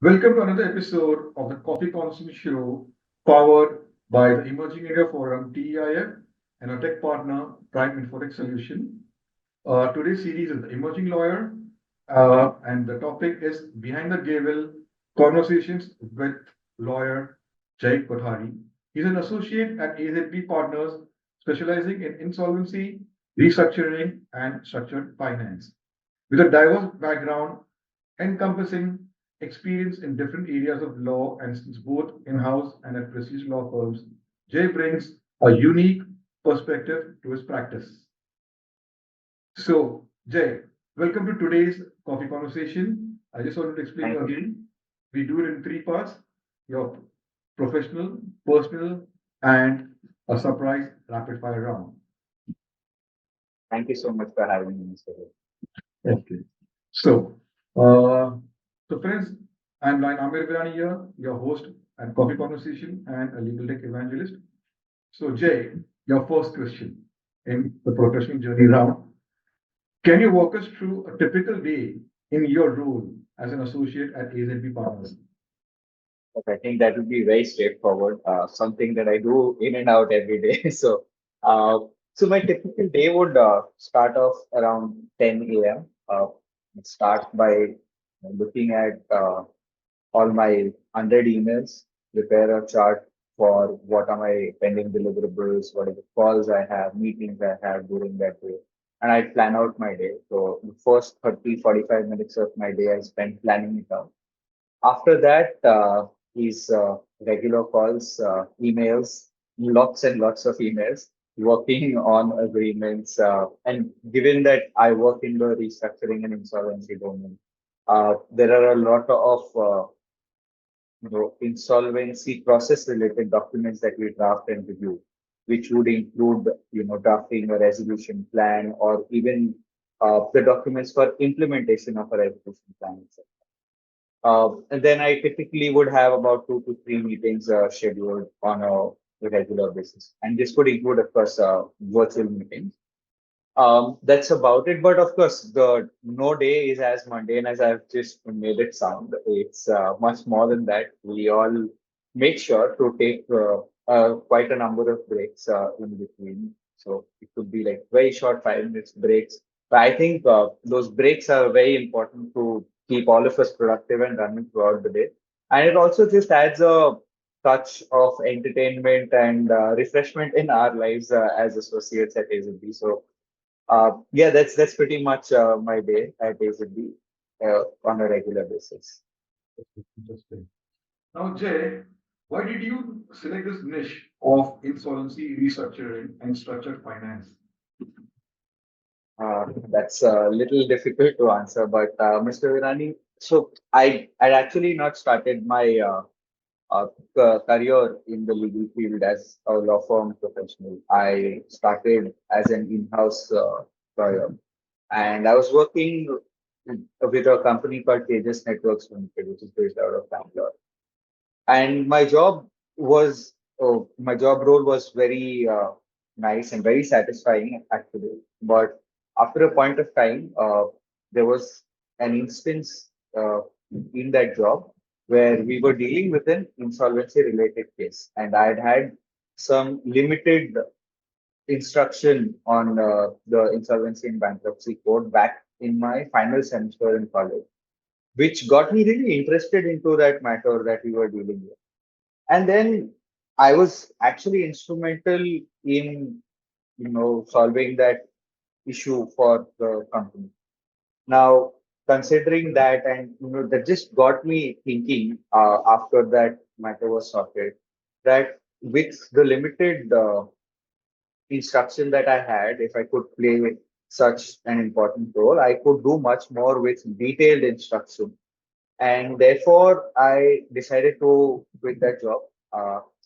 Welcome to another episode of the Coffee Conversation Show, powered by the Emerging Area Forum (TEIF) and our tech partner Prime Infotech Solution. Today's series is the Emerging Lawyer, and the topic is Behind the Gavel: Conversations with Lawyer Jay Kothari. He's an associate at AZB Partners, specializing in insolvency, restructuring, and structured finance. With a diverse background encompassing experience in different areas of law and since both in-house and at prestigious law firms, Jay brings a unique perspective to his practice. So, Jay, welcome to today's coffee conversation. I just wanted to explain Thank you you. again. We do it in three parts: your professional, personal, and a surprise rapid fire round. Thank you so much for having me, Mr. Ray. Okay. So, uh, so friends, I'm Ryan Amir Virani here, your host at Coffee Conversation and a legal tech evangelist. So, Jay, your first question in the professional journey round. Can you walk us through a typical day in your role as an associate at AZB Partners? But I think that would be very straightforward, something that I do in and out every day. Uh, so my typical day would start off around 10 a.m. Start by looking at all my 100 emails, prepare a chart for what are my pending deliverables, what are the calls I have, meetings I have during that day. And I plan out my day. So the first 30, 45 minutes of my day I spend planning it out. After that is regular calls, emails, lots and lots of emails, working on agreements. And given that I work in the restructuring and insolvency domain, there are a lot of insolvency process related documents that we draft and review, which would include, drafting a resolution plan or even the documents for implementation of a resolution plan itself. And then I typically would have about 2 to 3 meetings scheduled on a regular basis. And this could include, of course, virtual meetings. That's about it. But of course, the no day is as mundane as I've just made it sound. It's much more than that. We all make sure to take quite a number of breaks in between. So it could be like very short 5 minutes breaks. But I think those breaks are very important to keep all of us productive and running throughout the day. And it also just adds a touch of entertainment and refreshment in our lives as associates at AZB. So yeah, that's pretty much my day at AZB on a regular basis. Interesting. Now, Jay, why did you select this niche of insolvency, restructuring, and structured finance? That's a little difficult to answer, but Mr. Virani, so I'd actually not started my career in the legal field as a law firm professional. I started as an in-house lawyer, and I was working with a company called Tejas Networks Limited, which is based out of Bangalore. And my job role was very nice and very satisfying actually. But after a point of time, there was an instance in that job where we were dealing with an insolvency related case, and I had had some limited instruction on the insolvency and bankruptcy code back in my final semester in college, which got me really interested into that matter that we were dealing with. And then I was actually instrumental in, solving that issue for the company. Now, considering that, and that just got me thinking after that matter was sorted, that with the limited instruction that I had, if I could play such an important role, I could do much more with detailed instruction. And therefore, I decided to quit that job.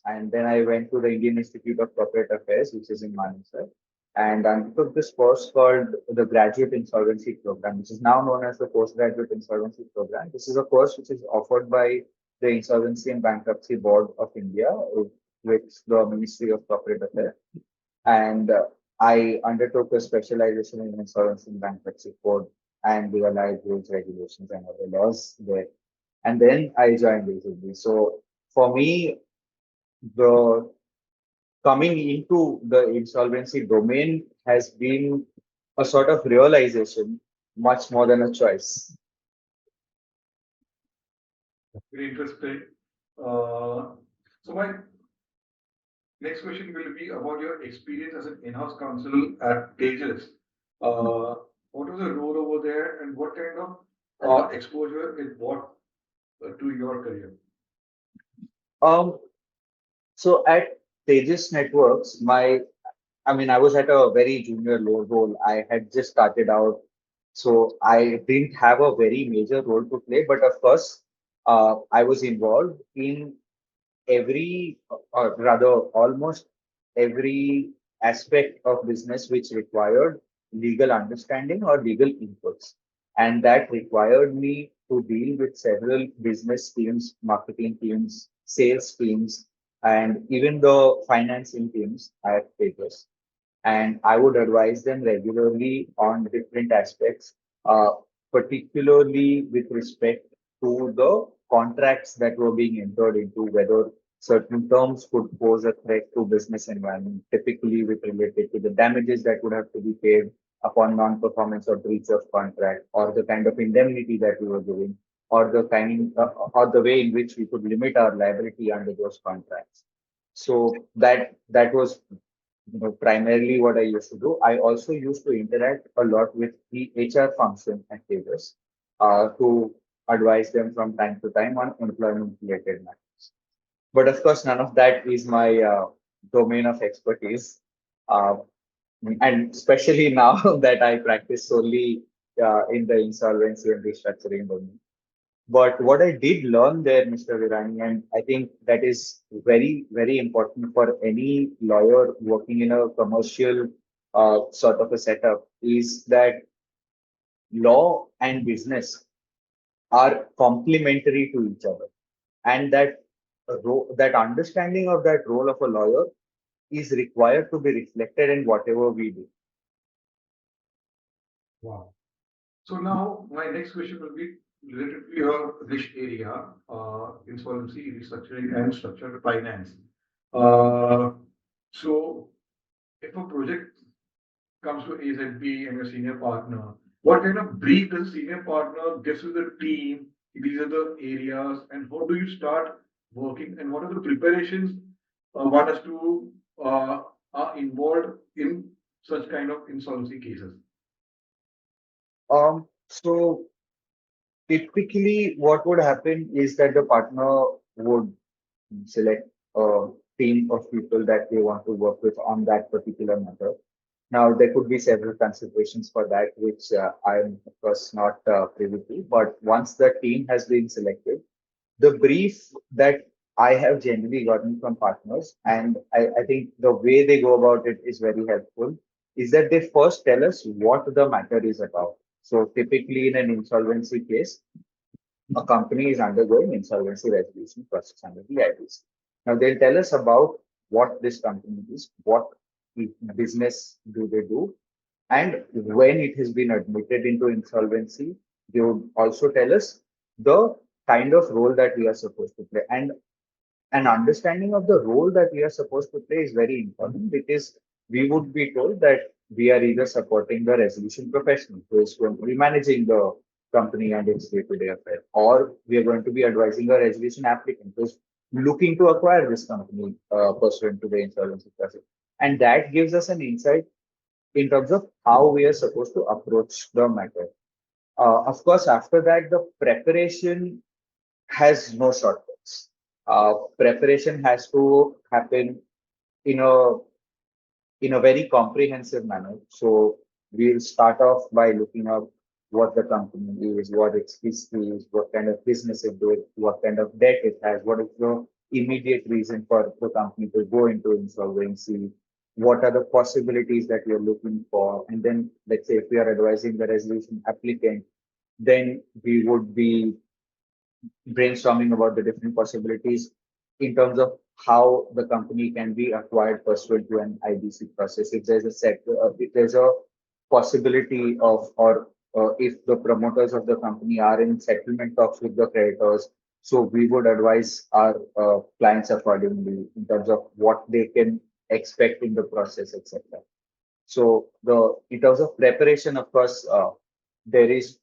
And then I went to the Indian Institute of Corporate Affairs, which is in Manesar, and undertook this course called the Graduate Insolvency Program, which is now known as the Postgraduate Insolvency Program. This is a course which is offered by the Insolvency and Bankruptcy Board of India with the Ministry of Corporate Affairs. And I undertook a specialization in insolvency and bankruptcy code and the allied rules, regulations, and other laws there. and then I joined basically. So for me, the coming into the insolvency domain has been a sort of realization much more than a choice. Very interesting. Uh, so my next question will be about your experience as an in-house counsel at Tejas. Uh, what was the role over there, and what kind of exposure it brought to your career? Um, so at Tejas Networks, I mean, I was at a very junior low role. I had just started out, so I didn't have a very major role to play. But of course, I was involved in every, or rather, almost every aspect of business which required legal understanding or legal inputs. And that required me to deal with several business teams, marketing teams, sales teams, and even the financing teams at Vegas. And I would advise them regularly on different aspects, uh, particularly with respect to the contracts that were being entered into, whether certain terms could pose a threat to business environment, typically with related to the damages that would have to be paid upon non-performance or breach of contract, or the kind of indemnity that we were giving, or the kind or the way in which we could limit our liability under those contracts. So that was primarily what I used to do. I also used to interact a lot with the HR function at Tables to advise them from time to time on employment related matters. But of course, none of that is my domain of expertise. Uh, and especially now that I practice solely in the insolvency and restructuring domain. But what I did learn there, Mr. Virani, and I think that is very, very important for any lawyer working in a commercial sort of a setup, is that law and business are complementary to each other. And that understanding of that role of a lawyer is required to be reflected in whatever we do. Wow. So now my next question will be related to your niche area, insolvency, restructuring, and structured finance. Uh, so if a project comes to AZB and your senior partner, what kind of brief does the senior partner gives to the team? These are the areas, and how do you start working, and what are the preparations one has to are involved in such kind of insolvency cases? So typically what would happen is that the partner would select a team of people that they want to work with on that particular matter. Now, there could be several considerations for that, which I'm of course not privy to. But once the team has been selected, the brief that I have generally gotten from partners, and I think the way they go about it is very helpful, is that they first tell us what the matter is about. So typically in an insolvency case, a company is undergoing insolvency resolution process under the IBC. Now they'll tell us about what this company is, what business do they do, and when it has been admitted into insolvency. They would also tell us the kind of role that we are supposed to play. And an understanding of the role that we are supposed to play is very important, because we would be told that we are either supporting the resolution professional who is going to be managing the company and its day-to-day affair, or we are going to be advising a resolution applicant who is looking to acquire this company pursuant to the insolvency process. And that gives us an insight in terms of how we are supposed to approach the matter. Of course, after that, the preparation has no shortcuts. Preparation has to happen in a very comprehensive manner. So we'll start off by looking up what the company is, what its history is, what kind of business it does, what kind of debt it has, what is the immediate reason for the company to go into insolvency, what are the possibilities that we are looking for, and then let's say if we are advising the resolution applicant, then we would be brainstorming about the different possibilities in terms of how the company can be acquired pursuant to an IBC process. If there's a possibility of, or if the promoters of the company are in settlement talks with the creditors. So we would advise our clients accordingly in terms of what they can expect in the process, etc. So the in terms of preparation, of course, there is,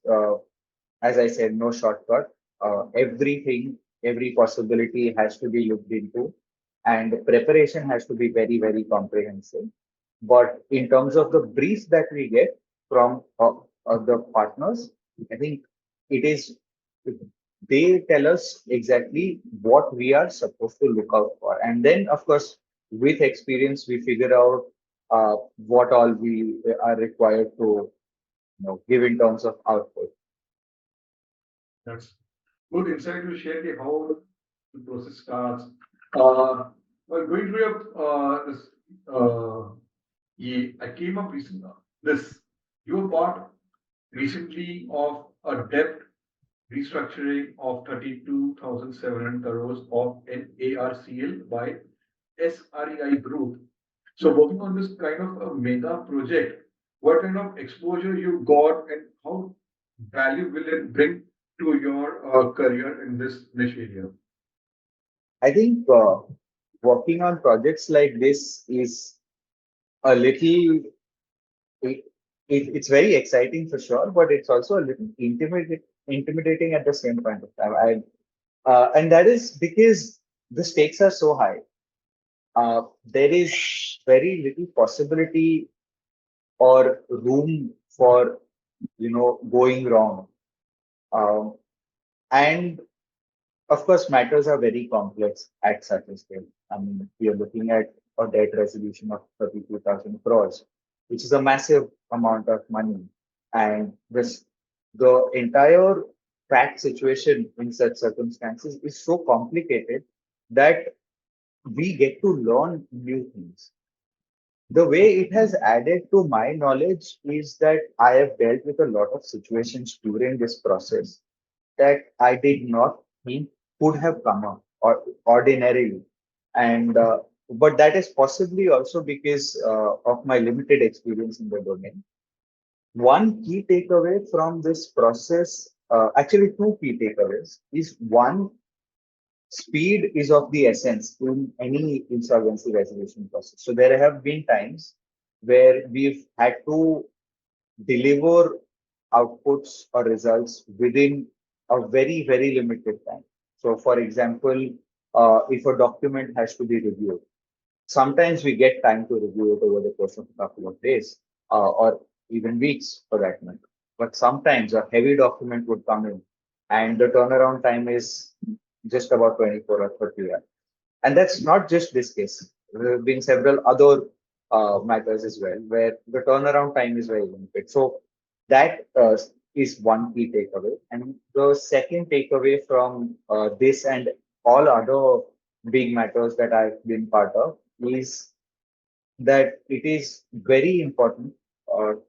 as I said, no shortcut. Everything, every possibility has to be looked into, and preparation has to be very, very comprehensive. But in terms of the brief that we get from the partners, I think it is they tell us exactly what we are supposed to look out for, and then of course with experience we figure out what all we are required to give in terms of output. That's good insight to share the how the process starts. Uh, well, going through this, I came up recently. This you were part recently of a debt restructuring of 32,700 crores of NARCL by SREI Group. So working on this kind of a mega project, what kind of exposure you got and how value will it bring to your career in this niche area? I think working on projects like this is a little it, it's very exciting for sure, but it's also a little intimidating at the same point of time. And that is because the stakes are so high. There is very little possibility or room for going wrong. Um, and of course, matters are very complex at such a scale. I mean, we are looking at a debt resolution of 32,000 crores, which is a massive amount of money. And the entire fact situation in such circumstances is so complicated that we get to learn new things. The way it has added to my knowledge is that I have dealt with a lot of situations during this process that I did not think could have come up or ordinarily. And but that is possibly also because of my limited experience in the domain. One key takeaway from this process, actually two key takeaways, is one, speed is of the essence in any insolvency resolution process. So there have been times where we've had to deliver outputs or results within a very, very limited time. So, for example, if a document has to be reviewed, sometimes we get time to review it over the course of a couple of days or even weeks for that matter. But sometimes a heavy document would come in and the turnaround time is just about 24 or 30 hours. And that's not just this case. There have been several other matters as well where the turnaround time is very limited. So that is one key takeaway. And the second takeaway from this and all other big matters that I've been part of is that it is very important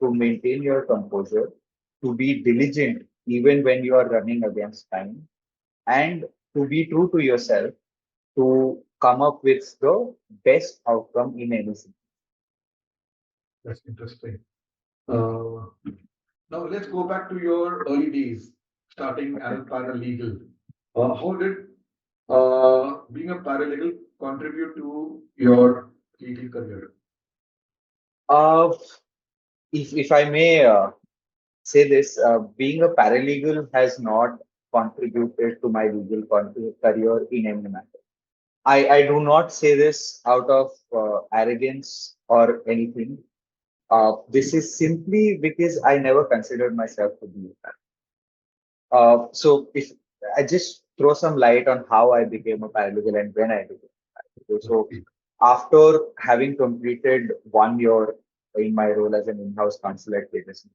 to maintain your composure, to be diligent even when you are running against time, and to be true to yourself to come up with the best outcome in anything. That's interesting. Uh, Now let's go back to your early days, starting as Okay. a paralegal. How did being a paralegal contribute to your legal career? Uh, if I may say this, being a paralegal has not contributed to my legal career in any manner. I do not say this out of arrogance or anything. This is simply because I never considered myself to be a so if I just throw some light on how I became a paralegal and when I became a paralegal. So Okay. after having completed 1 year in my role as an in-house counsel at Vegas,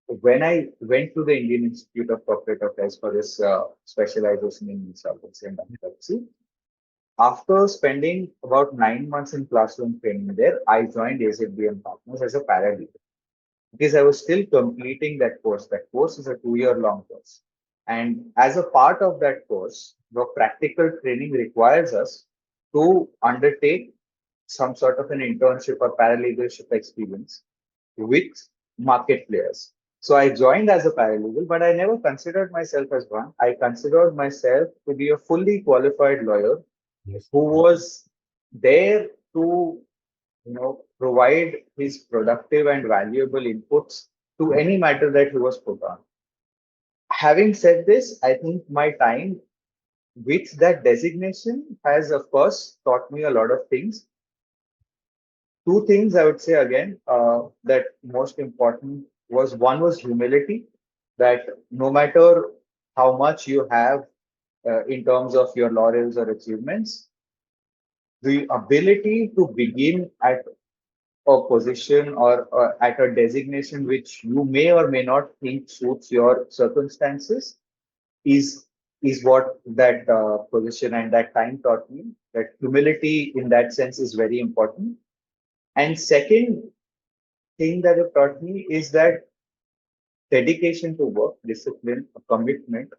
when I went to the Indian Institute of Corporate Affairs for this specialization in insolvency and bankruptcy, after spending about 9 months in classroom training there, I joined AZBM Partners as a paralegal because I was still completing that course. That course is a 2 year long course. And as a part of that course, the practical training requires us to undertake some sort of an internship or paralegalship experience with market players. So I joined as a paralegal, but I never considered myself as one. I considered myself to be a fully qualified lawyer Yes. who was there to, provide his productive and valuable inputs to any matter that he was put on. Having said this, I think my time with that designation has, of course, taught me a lot of things. Two things I would say again that most important was one was humility, that no matter how much you have in terms of your laurels or achievements, the ability to begin at a position or at a designation which you may or may not think suits your circumstances is is what that position and that time taught me. That humility in that sense is very important. And second thing that it taught me is that dedication to work, discipline, commitment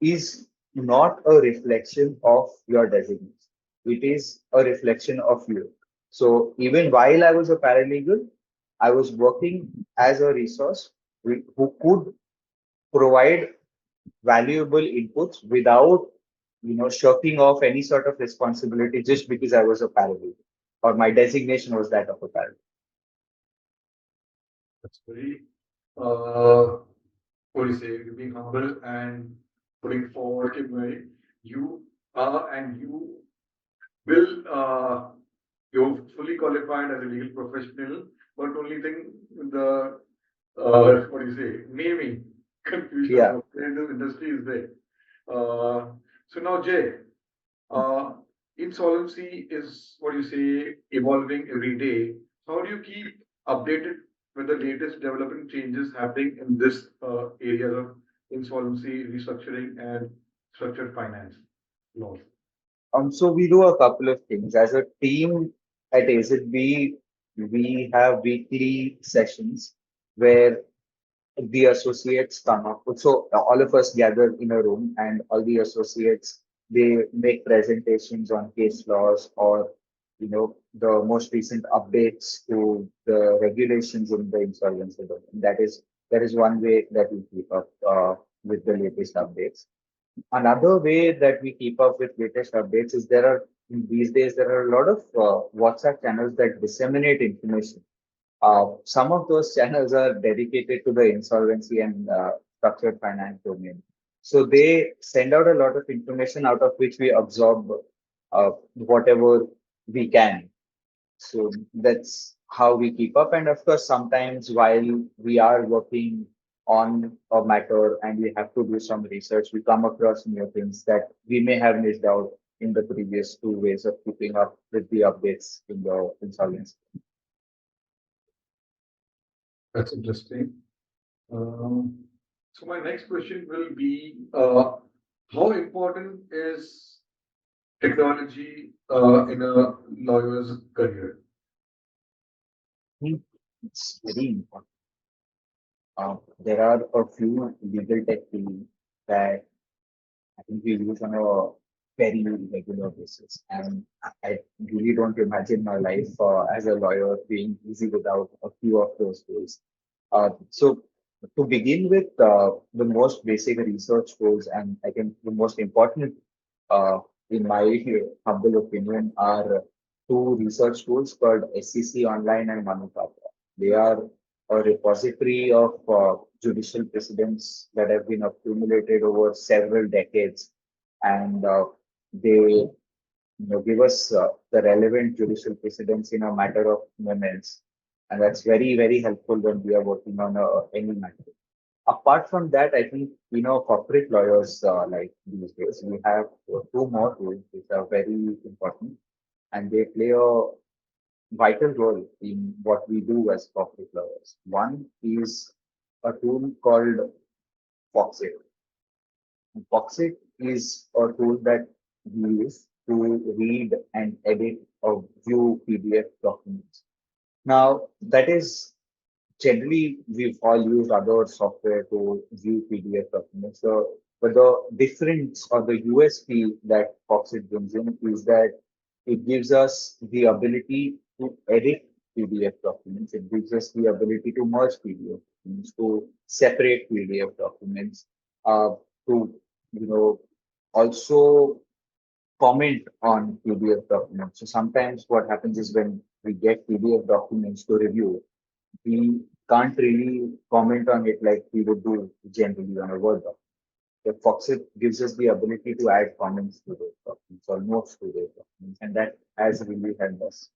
is not a reflection of your designation. It is a reflection of you. So even while I was a paralegal, I was working as a resource who could provide valuable inputs without, shirking off any sort of responsibility just because I was a paralegal or my designation was that of a paralegal. That's very, uh, what do you say, you're being humble and putting forward in way you are and you will, you're fully qualified as a legal professional, but only thing the, what do you say, naming confusion Yeah. of in the industry is there. So now, Jay, uh, insolvency is what you say evolving every day. How do you keep updated with the latest developing changes happening in this area of insolvency, restructuring, and structured finance laws? So we do a couple of things. As a team at AZB, we have weekly sessions where the associates come up. So all of us gather in a room and all the associates, they make presentations on case laws or, the most recent updates to the regulations in the insolvency law. That is one way that we keep up with the latest updates. Another way that we keep up with latest updates is these days there are a lot of WhatsApp channels that disseminate information. Some of those channels are dedicated to the insolvency and structured finance domain. So they send out a lot of information out of which we absorb whatever we can. So that's how we keep up. And of course, sometimes while we are working on a matter and we have to do some research, we come across new things that we may have missed out in the previous two ways of keeping up with the updates in the insolvency. That's interesting. Um, so my next question will be, how important is technology in a lawyer's career? Hmm, It's very important. There are a few legal tech tools that I think we use on a very regular basis. And I really don't imagine my life as a lawyer being easy without a few of those tools. So to begin with, the most basic research tools, and I think the most important, uh, in my humble opinion, are two research tools called SCC Online and Manukata. They are a repository of judicial precedents that have been accumulated over several decades, and they give us the relevant judicial precedents in a matter of moments, and that's very very helpful when we are working on any matter. Apart from that, I think corporate lawyers like these days we have two more tools which are very important, and they play a vital role in what we do as corporate lawyers. One is a tool called Foxit. Foxit is a tool that we use to read and edit or view PDF documents. Now, that is generally we've all used other software to view PDF documents. So, but the difference or the USP that Foxit brings in is that it gives us the ability to edit PDF documents. It gives us the ability to merge PDF. documents, to separate PDF documents, to also comment on PDF documents. So sometimes what happens is when we get PDF documents to review, we can't really comment on it like we would do generally on a Word document. The Foxit gives us the ability to add comments to those documents or notes to those documents, and that has really helped us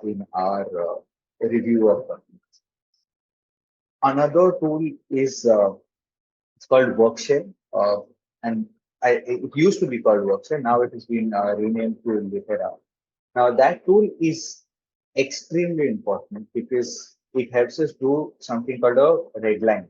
in our review of documents. Another tool is it's called Workshare, and it used to be called Workshare. Now it has been renamed to Litera. Now that tool is extremely important because it helps us do something called a red line.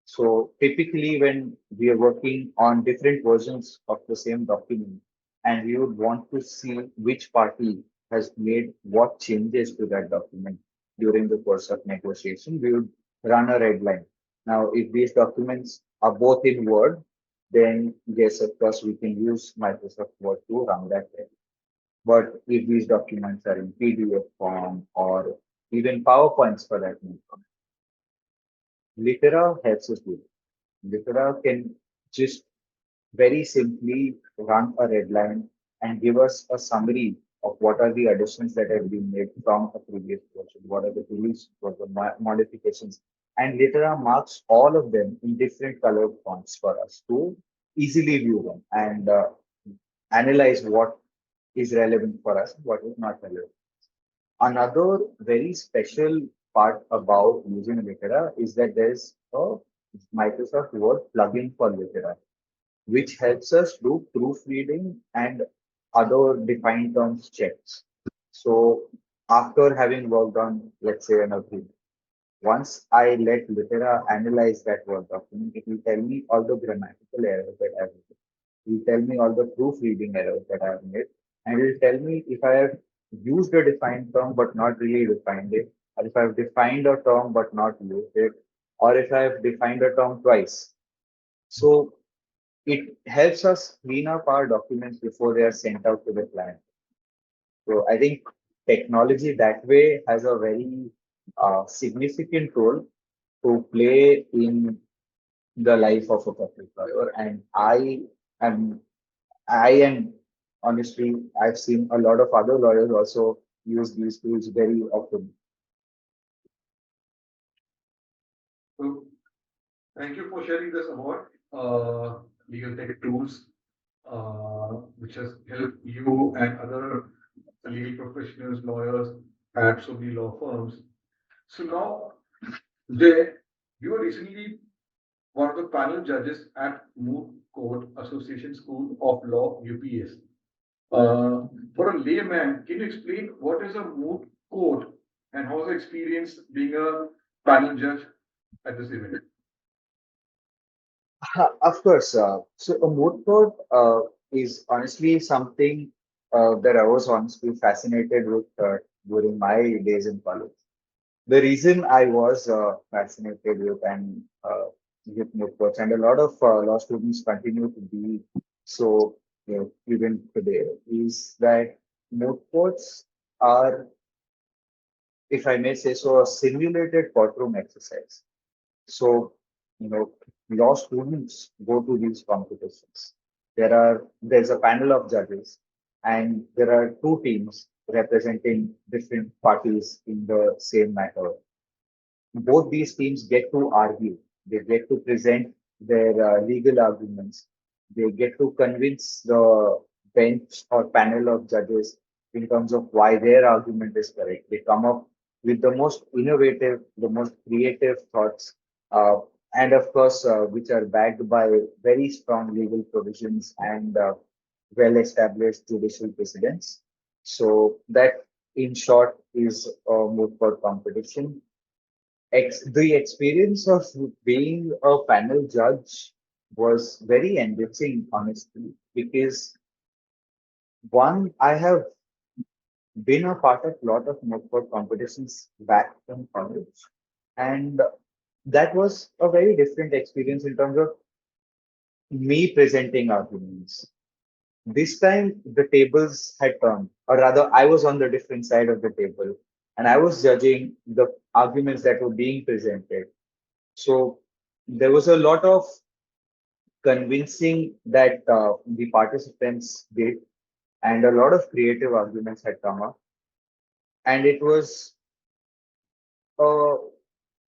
So typically when we are working on different versions of the same document and we would want to see which party has made what changes to that document during the course of negotiation, we would run a red line. Now, if these documents are both in Word, then yes, of course, we can use Microsoft Word to run that red. But if these documents are in PDF form or even PowerPoints for that matter, Litera helps us do it. Litera can just very simply run a red line and give us a summary of what are the additions that have been made from a previous version, what are the deletions, what are the modifications, and Litera marks all of them in different colored fonts for us to easily view them and analyze what is relevant for us, what is not relevant. Another very special part about using Litera is that there's a Microsoft Word plugin for Litera, which helps us do proofreading and other defined terms checks. So after having worked on, let's say, an agreement, once I let Litera analyze that Word document, it will tell me all the grammatical errors that I've made. It will tell me all the proofreading errors that I've made, and it will tell me if I have used a defined term but not really defined it, or if I've defined a term but not used it, or if I've defined a term twice. So it helps us clean up our documents before they are sent out to the client. So I think technology that way has a very significant role to play in the life of a public lawyer. And am, I am honestly, I've seen a lot of other lawyers also use these tools very often. So thank you for sharing this about legal tech tools, which has helped you and other legal professionals, lawyers at so many law firms. So now, Jay, you were recently one of the panel judges at Moot Court Association School of Law, UPS. For a layman, can you explain what is a moot court and how was the experience being a panel judge at this event? Of course. So a moot court is honestly something that I was honestly fascinated with during my days in college. The reason I was fascinated with and with moot courts, and a lot of law students continue to be so, even today, is that moot courts are, if I may say so, a simulated courtroom exercise. So, law students go to these competitions. There's a panel of judges, and there are two teams representing different parties in the same matter. Both these teams get to argue. They get to present their legal arguments. They get to convince the bench or panel of judges in terms of why their argument is correct. They come up with the most innovative, the most creative thoughts, uh, and of course, which are backed by very strong legal provisions and well-established judicial precedents. So that, in short, is a moot court competition. The experience of being a panel judge was very enriching, honestly, because one, I have been a part of a lot of moot court competitions back in college, and that was a very different experience in terms of me presenting arguments. This time the tables had turned, or rather, I was on the different side of the table, and I was judging the arguments that were being presented. So there was a lot of convincing that the participants did, and a lot of creative arguments had come up. And it was a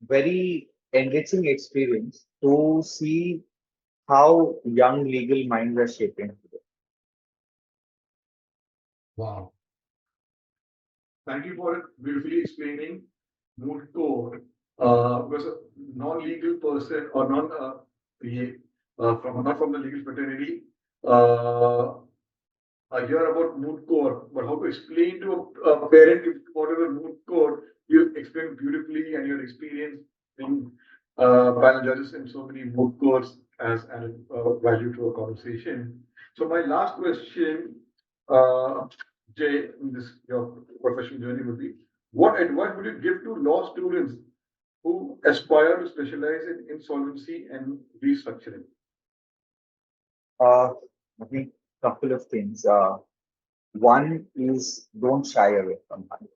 very enriching experience to see how young legal minds are shaping today. Wow. Thank you for beautifully explaining Moot code. Because a non-legal person or from not from the legal fraternity, uh, I hear about moot court, but how to explain to a parent what is a moot court? You explained beautifully, and your experience being panel judges in so many moot courts has added value to a conversation. So my last question, uh, Jay, in this your professional journey would be: what advice would you give to law students who aspire to specialize in insolvency and restructuring? Uh, I think couple of things. One is don't shy away from money.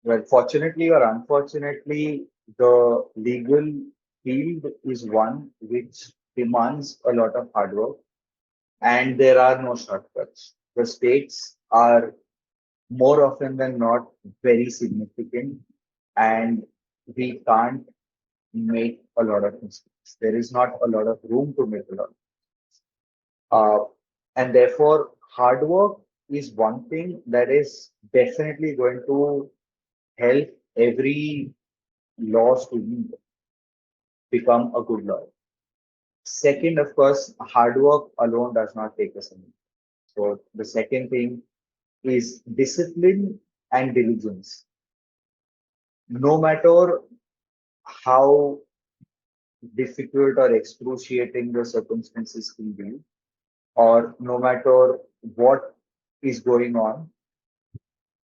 Well, fortunately or unfortunately, the legal field is one which demands a lot of hard work, and there are no shortcuts. The stakes are more often than not very significant, and we can't make a lot of mistakes. There is not a lot of room to make a lot. Uh, and therefore, hard work is one thing that is definitely going to help every law student become a good lawyer. Second, of course, hard work alone does not take us anywhere. So the second thing is discipline and diligence. No matter how difficult or excruciating the circumstances can be, or no matter what is going on,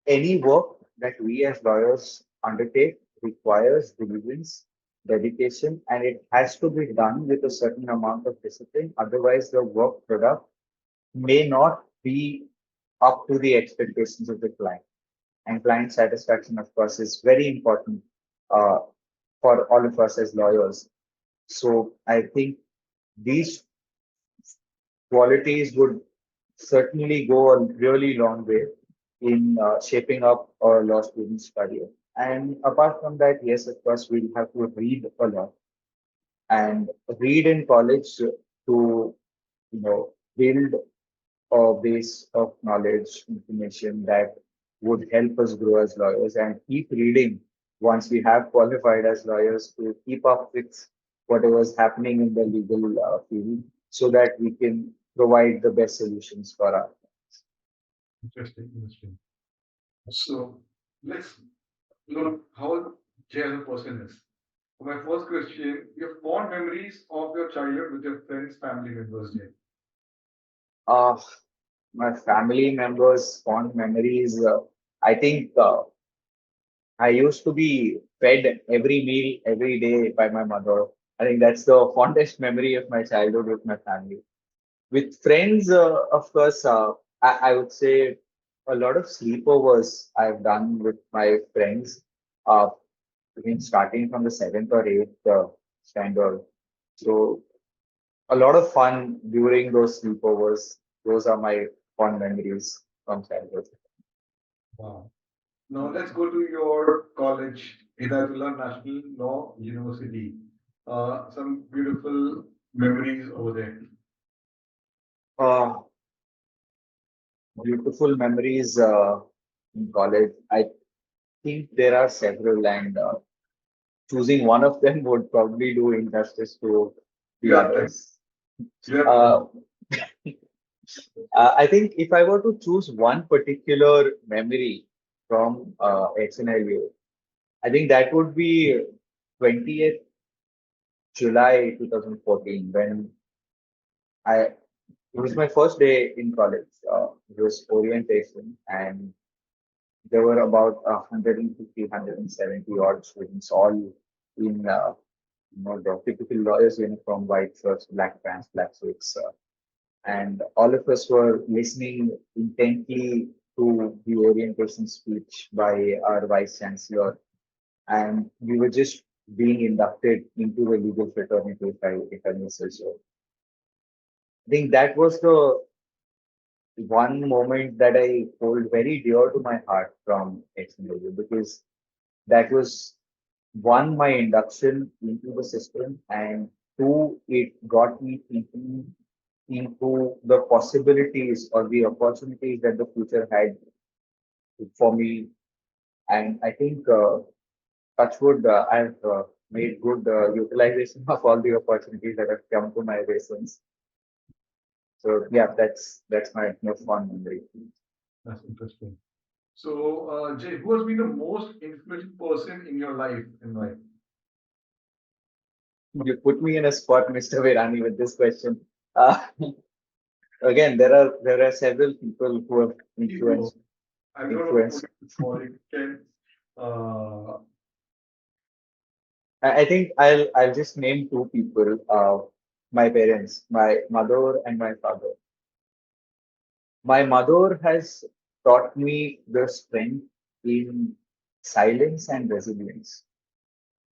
any work that we as lawyers undertake requires diligence, dedication, and it has to be done with a certain amount of discipline. Otherwise, the work product may not be up to the expectations of the client. And client satisfaction, of course, is very important uh, for all of us as lawyers. So I think these qualities would certainly go a really long way in shaping up a law student's career. And apart from that, yes, of course, we'll have to read a lot and read in college to, build a base of knowledge, information that would help us grow as lawyers and keep reading once we have qualified as lawyers to keep up with whatever is happening in the legal field so that we can provide the best solutions for our. Interesting, interesting. So let's look how Jay as a person is. For my first question, your fond memories of your childhood with your friends, family members, Jay. Uh, my family members' fond memories. I think I used to be fed every meal every day by my mother. I think that's the fondest memory of my childhood with my family. With friends, of course, I would say a lot of sleepovers I've done with my friends. Uh, Starting from the seventh or eighth standard. So a lot of fun during those sleepovers. Those are my fond memories from childhood. Wow. Now let's go to your college, Hidayatullah National Law University. Some beautiful memories over there. Uh, Beautiful memories in college. I think there are several, and choosing one of them would probably do injustice to You the have time. others. You have Uh, time. I think if I were to choose one particular memory from HNLU, I think that would be 20th July 2014 when it was my first day in college. It was orientation, and there were about 150, odd students, all in the typical lawyer's uniform, white shirts, black pants, black suits. And all of us were listening intently to the orientation speech by our vice chancellor, and we were just being inducted into the legal fraternity, if I may say so. I think that was the one moment that I hold very dear to my heart from XMW, because that was one, my induction into the system, and two, it got me thinking into the possibilities or the opportunities that the future had for me. And I think, touchwood, I've made good utilization of all the opportunities that have come to my way since. So yeah, that's my most fond memory. That's interesting. So, Jay, who has been the most influential person in your life and why? You put me in a spot, Mr. Virani, with this question. Uh, again, there are several people who have Ego. influenced I don't know who influenced. for it can. Uh, I think I'll just name two people. My parents, my mother and my father. My mother has taught me the strength in silence and resilience.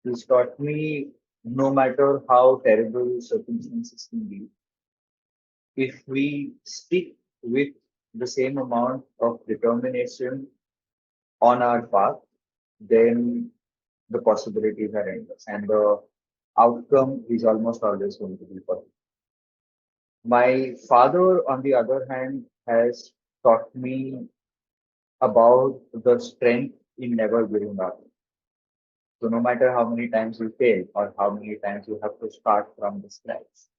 She's taught me, no matter how terrible circumstances can be, if we stick with the same amount of determination on our path, then the possibilities are endless and the outcome is almost always going to be positive. My father, on the other hand, has taught me about the strength in never giving up. So no matter how many times you fail or how many times you have to start from the scratch,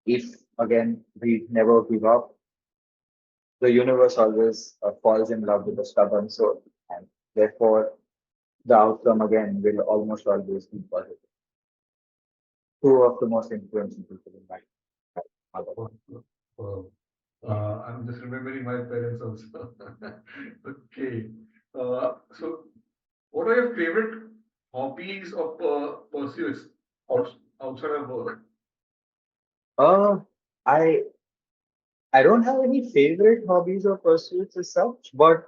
if again we never give up, the universe always falls in love with a stubborn soul, and therefore the outcome again will almost always be positive. Two of the most influential people in my life. uh, I'm just remembering my parents also. Okay. So, what are your favorite hobbies or pursuits outside of work? Uh, I I don't have any favorite hobbies or pursuits as such, but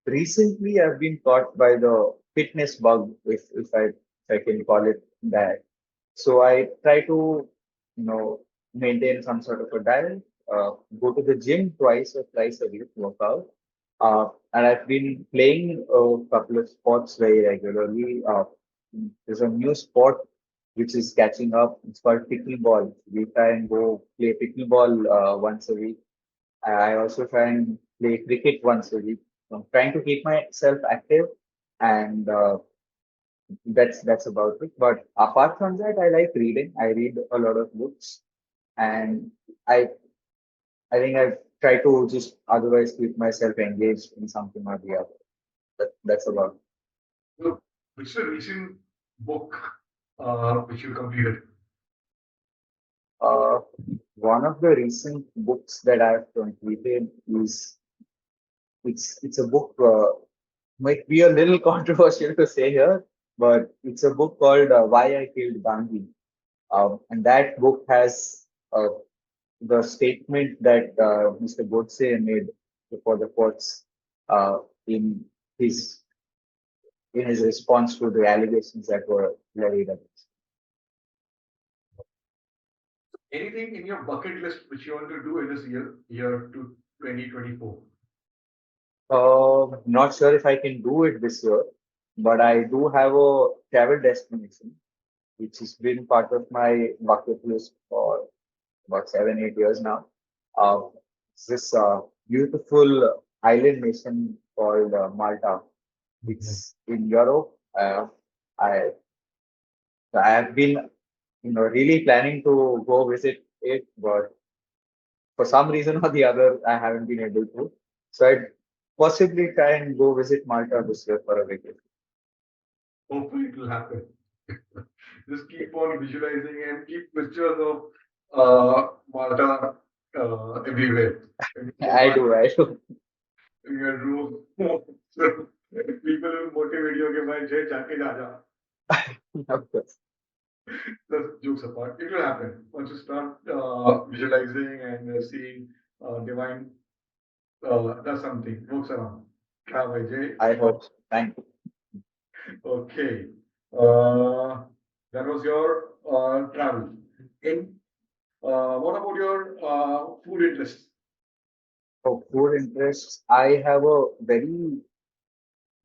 recently I've been caught by the fitness bug, if I can call it that. So I try to, maintain some sort of a diet, go to the gym twice or thrice a week, workout. And I've been playing a couple of sports very regularly. There's a new sport which is catching up. It's called pickleball. We try and go play pickleball once a week. I also try and play cricket once a week. So I'm trying to keep myself active, and that's about it. But apart from that, I like reading. I read a lot of books, and I I think I try to just otherwise keep myself engaged in something or the other. That's about it. So, which is the recent book which you completed? Uh, One of the recent books that I've completed is it's a book, might be a little controversial to say here, but it's a book called Why I Killed Gandhi. And that book has the statement that Mr. Godse made before the courts uh, in his in his response to the allegations that were levied against. Anything in your bucket list which you want to do in this year to 2024? Not sure if I can do it this year, but I do have a travel destination which has been part of my bucket list for about 7, 8 years now. Uh, it's this beautiful island nation called Malta. Mhm. It's in Europe. I I have been, really planning to go visit it, but for some reason or the other, I haven't been able to. So I'd possibly try and go visit Malta this year for a vacation. Hopefully it will happen. Just keep on visualizing and keep pictures of Malta everywhere. In your I mind, do, I do. in your room. So people will motivate you. Okay, bhai, Jay, jaake ja ja. Of course. Just jokes apart, it will happen once you start visualizing and seeing divine does something, works around. Yeah, bhai, Jay. I hope. Thank you. Okay. Uh, That was your travel. In what about your food interests? For food interests, I have a very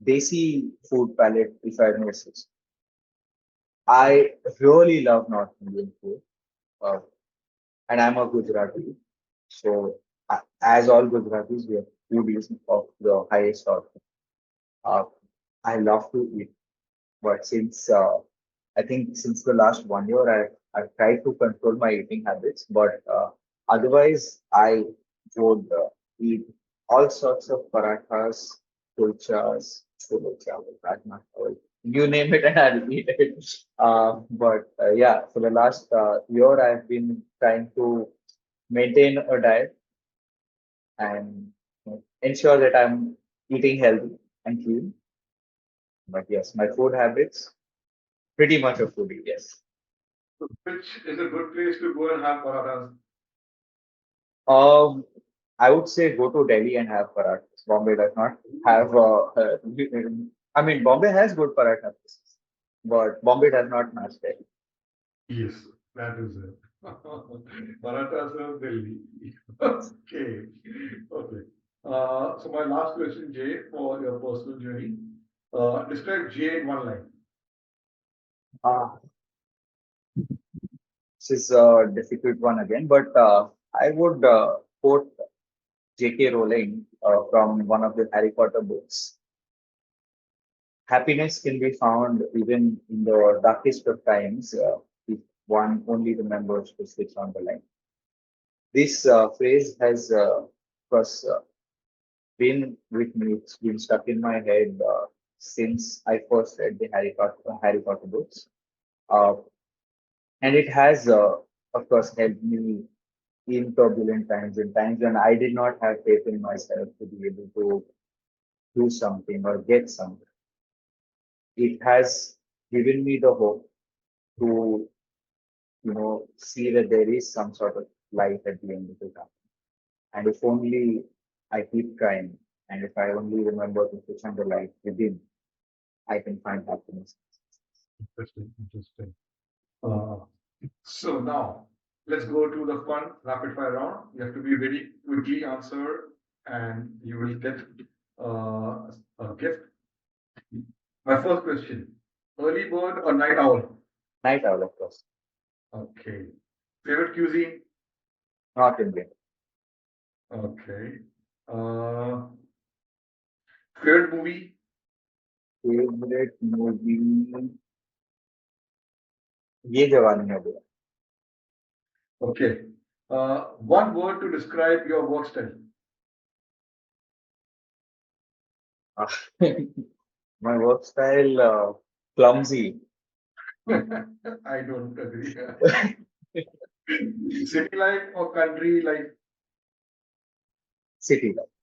desi food palette, if I may say. I really love North Indian food, uh, and I'm a Gujarati. So, as all Gujaratis, we are foodies of the highest order. Uh, I love to eat, but I think since the last 1 year, I've tried to control my eating habits. But otherwise, I would eat all sorts of parathas, kulchas, chole chawal, rajma chawal, you name it, and I'll eat it. But yeah, for the last year, I've been trying to maintain a diet and ensure that I'm eating healthy and clean. But yes, my food habits, pretty much a foodie, yes. Which is a good place to go and have parathas? Um, I would say go to Delhi and have parathas. Bombay does not have. I mean, Bombay has good parathas, but Bombay does not match Delhi. Yes, that is it. Parathas of Delhi. Okay. Okay. So my last question, Jay, for your personal journey. Describe Jay in one line. Uh, this is a difficult one again, but I would quote J.K. Rowling from one of the Harry Potter books. Happiness can be found even in the darkest of times if one only remembers to switch on the light. This phrase has, of course, been with me. It's been stuck in my head since I first read the Harry Potter books, uh, and it has, of course, helped me in turbulent times, in times when I did not have faith in myself to be able to do something or get something. It has given me the hope to, see that there is some sort of light at the end of the tunnel. And if only I keep trying, and if I only remember to switch on the light within, I can find happiness. Interesting, interesting. Uh, so now let's go to the fun rapid fire round. You have to be very quickly answer, and you will get a gift. My first question: early bird or night owl? Night owl, of course, Okay. Favorite cuisine? not Indian. Okay. Uh, favorite movie? Favorite movie, ये जवानी है भैया. Okay. One word to describe your work style. My work style, clumsy. I don't agree. City life or country life? City life.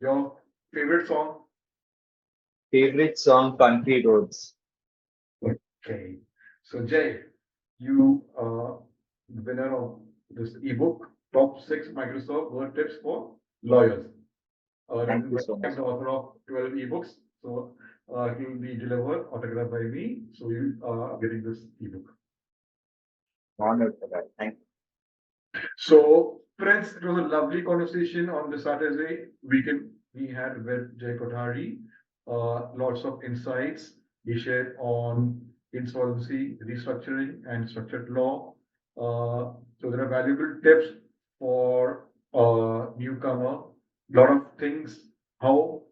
Your favorite song? Favorite song, Country Roads. Okay. So Jay, you are the winner of this ebook, Top 6 Microsoft Word Tips for Lawyers. Thank Written you by so much. the author of 12 ebooks. So he will be delivered, autographed by me. So you are getting this ebook. Honored for that. Thank you. So, friends, it was a lovely conversation on the Saturday weekend we had with Jay Kothari. Lots of insights he shared on insolvency, restructuring, and structured law. So there are valuable tips for newcomer. Lot of things how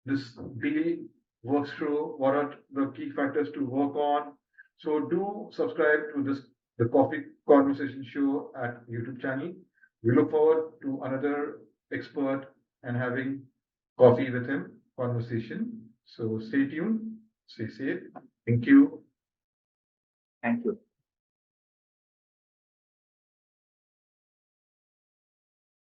this deal works through, what are the key factors to work on. So do subscribe to this the Coffee Conversation Show at YouTube channel. We look forward to another expert and having coffee with him conversation. So stay tuned, stay safe. Thank you. Thank you.